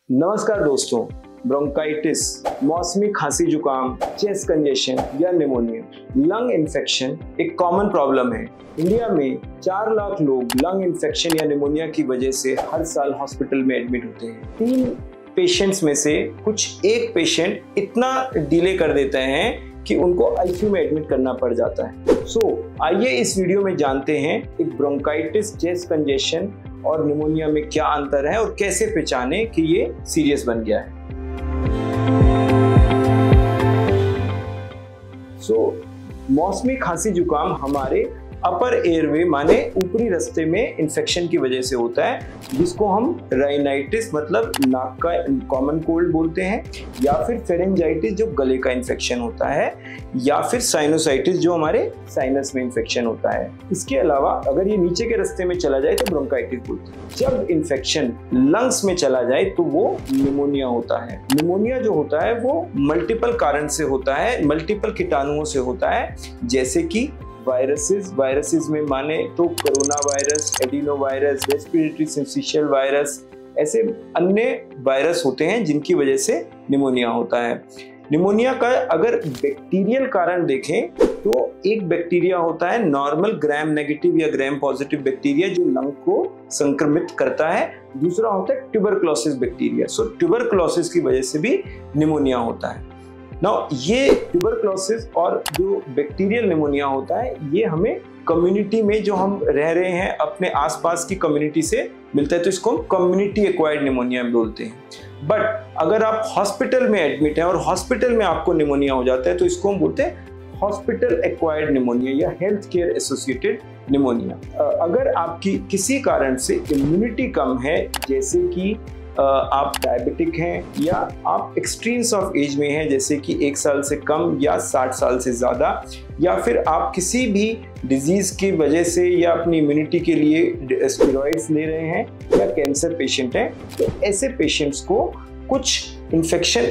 नमस्कार दोस्तों, ब्रोंकाइटिस, मौसमी खांसी जुकाम, चेस्ट कंजेशन या निमोनिया, लंग इन्फेक्शन एक कॉमन प्रॉब्लम है। इंडिया में 4 लाख लोग लंग इन्फेक्शन या निमोनिया की वजह से हर साल हॉस्पिटल में एडमिट होते हैं। 3 पेशेंट्स में से कुछ एक पेशेंट इतना डिले कर देते हैं कि उनको आईसीयू में एडमिट करना पड़ जाता है। आइए इस वीडियो में जानते हैं एक ब्रोंकाइटिस, चेस्ट कंजेशन और निमोनिया में क्या अंतर है और कैसे पहचाने कि ये सीरियस बन गया है। मौसमी खांसी जुकाम हमारे अपर एयरवे माने ऊपरी रास्ते में इंफेक्शन की वजह से होता है, जिसको हम राइनाइटिस मतलब नाक का कॉमन कोल्ड बोलते हैं, या फिर फेरेंजाइटिस जो गले का इंफेक्शन होता है, या फिर साइनोसाइटिस जो हमारे साइनस में इंफेक्शन होता है। इसके अलावा अगर ये नीचे के रास्ते में चला जाए तो ब्रोंकाइटिस बोलते हैं। जब इंफेक्शन लंग्स में चला जाए तो वो निमोनिया होता है। निमोनिया जो होता है वो मल्टीपल कारण से होता है, मल्टीपल कीटाणुओं से होता है, जैसे कि वायरसेस में माने तो corona virus, adeno virus, respiratory syncytial virus, ऐसे अन्य वायरस होते हैं जिनकी वजह से निमोनिया होता है। निमोनिया का अगर बैक्टीरियल कारण देखें तो एक बैक्टीरिया होता है नॉर्मल ग्राम नेगेटिव या ग्राम पॉजिटिव बैक्टीरिया जो लंग को संक्रमित करता है। दूसरा होता है ट्यूबरकुलोसिस बैक्टीरिया। ट्यूबरकुलोसिस की वजह से भी निमोनिया होता है। ये ट्यूबरकुलोसिस और जो बैक्टीरियल निमोनिया होता है ये हमें कम्युनिटी में जो हम रह रहे हैं अपने आसपास की कम्युनिटी से मिलता है, तो इसको हम कम्युनिटी एक्वायर्ड निमोनिया बोलते हैं। बट अगर आप हॉस्पिटल में एडमिट हैं और हॉस्पिटल में आपको निमोनिया हो जाता है तो इसको हम बोलते हैं हॉस्पिटल एक्वायर्ड निमोनिया या हेल्थ केयर एसोसिएटेड निमोनिया। अगर आपकी किसी कारण से इम्यूनिटी कम है, जैसे कि आप डायबिटिक हैं या आप एक्सट्रीम्स ऑफ एज में हैं, जैसे कि 1 साल से कम या 60 साल से ज़्यादा, या फिर आप किसी भी डिजीज़ की वजह से या अपनी इम्यूनिटी के लिए स्टेरॉइड्स ले रहे हैं या कैंसर पेशेंट हैं, तो ऐसे पेशेंट्स को कुछ इन्फेक्शन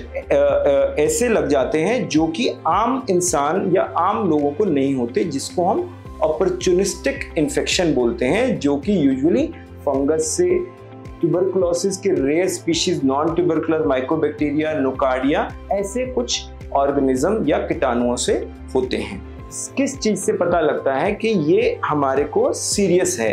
ऐसे लग जाते हैं जो कि आम इंसान या आम लोगों को नहीं होते, जिसको हम अपॉर्चुनिस्टिक इन्फेक्शन बोलते हैं, जो कि यूजुअली फंगस से, ट्यूबरकुलोसिस के rare species non tubercular mycobacteria, nocardia, ऐसे कुछ ऑर्गेनिज्म या कीटाणुओं से होते हैं। किस चीज से पता लगता है कि ये हमारे को सीरियस है?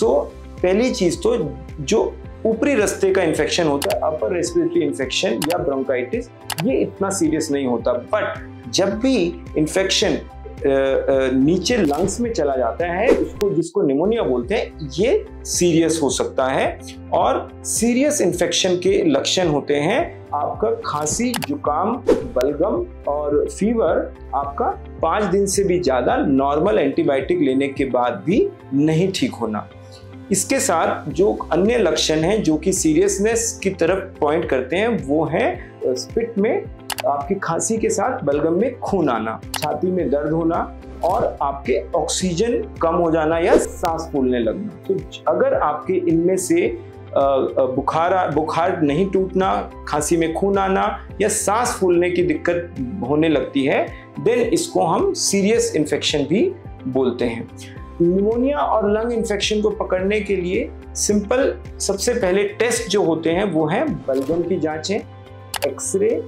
पहली चीज तो जो ऊपरी रास्ते का इन्फेक्शन होता है, अपर रेस्पिरेटरी इन्फेक्शन या ब्रोंकाइटिस, ये इतना सीरियस नहीं होता। बट जब भी इन्फेक्शन नीचे लंग्स में चला जाता है, उसको जिसको निमोनिया बोलते हैं, ये सीरियस हो सकता है। और सीरियस इन्फेक्शन के लक्षण होते हैं आपका खांसी, जुकाम, बलगम और फीवर आपका 5 दिन से भी ज्यादा नॉर्मल एंटीबायोटिक लेने के बाद भी नहीं ठीक होना। इसके साथ जो अन्य लक्षण हैं जो कि सीरियसनेस की तरफ पॉइंट करते हैं, वो है स्पिट में आपकी खांसी के साथ बलगम में खून आना, छाती में दर्द होना और आपके ऑक्सीजन कम हो जाना या सांस फूलने लगना। तो अगर आपके इनमें से बुखार नहीं टूटना, खांसी में खून आना या सांस फूलने की दिक्कत होने लगती है, देन इसको हम सीरियस इन्फेक्शन भी बोलते हैं। निमोनिया और लंग इन्फेक्शन को पकड़ने के लिए सिंपल सबसे पहले टेस्ट जो होते हैं वो है बलगम की जांचें, एक्सरे,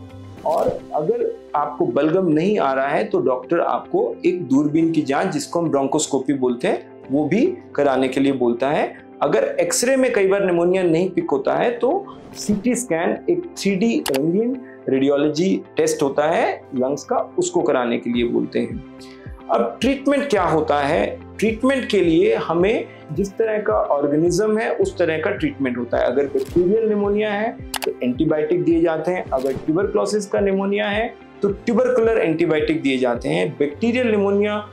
और अगर आपको बलगम नहीं आ रहा है तो डॉक्टर आपको एक दूरबीन की जांच, जिसको हम ब्रोंकोस्कोपी बोलते हैं, वो भी कराने के लिए बोलता है। अगर एक्सरे में कई बार निमोनिया नहीं पिक होता है तो सीटी स्कैन, एक 3D रंगीन रेडियोलॉजी टेस्ट होता है लंग्स का, उसको कराने के लिए बोलते हैं। अब ट्रीटमेंट क्या होता है? ट्रीटमेंट के लिए हमें जिस तरह का ऑर्गेनिज्म है उस तरह का ट्रीटमेंट होता है। अगर बैक्टीरियल निमोनिया है तो एंटीबायोटिक दिए जाते हैं। अगर ट्यूबरकुलोसिस का निमोनिया है तो ट्यूबरकुलर एंटीबायोटिक दिए जाते हैं। बैक्टीरियल निमोनिया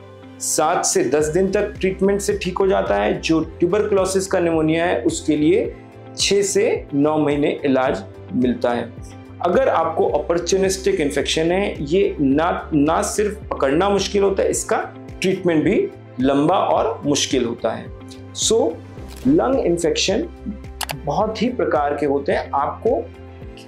7 से 10 दिन तक ट्रीटमेंट से ठीक हो जाता है। जो ट्यूबरकुलोसिस का निमोनिया है उसके लिए 6 से 9 महीने इलाज मिलता है। अगर आपको अपॉर्चुनिस्टिक इन्फेक्शन है, ये ना सिर्फ पकड़ना मुश्किल होता है, इसका ट्रीटमेंट भी लंबा और मुश्किल होता है। लंग इन्फेक्शन बहुत ही प्रकार के होते हैं। आपको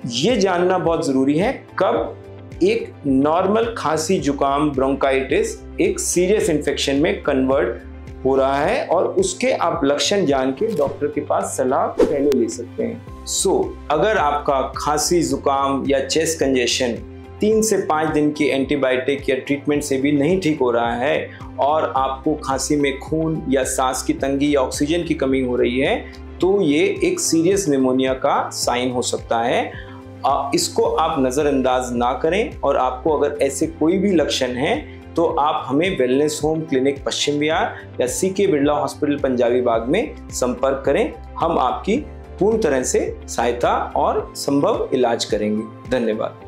ये जानना बहुत जरूरी है कब एक नॉर्मल खांसी, जुकाम, ब्रोंकाइटिस एक सीरियस इन्फेक्शन में कन्वर्ट हो रहा है और उसके आप लक्षण जान के डॉक्टर के पास सलाह पहले ले सकते हैं। अगर आपका खांसी जुकाम या चेस्ट कंजेशन 3 से 5 दिन की एंटीबायोटिक या ट्रीटमेंट से भी नहीं ठीक हो रहा है और आपको खांसी में खून या सांस की तंगी या ऑक्सीजन की कमी हो रही है, तो ये एक सीरियस निमोनिया का साइन हो सकता है। इसको आप नज़रअंदाज ना करें और आपको अगर ऐसे कोई भी लक्षण हैं तो आप हमें wellness home clinic Paschim Vihar या CK बिरला हॉस्पिटल पंजाबी बाग में संपर्क करें। हम आपकी पूर्ण तरह से सहायता और संभव इलाज करेंगे। धन्यवाद।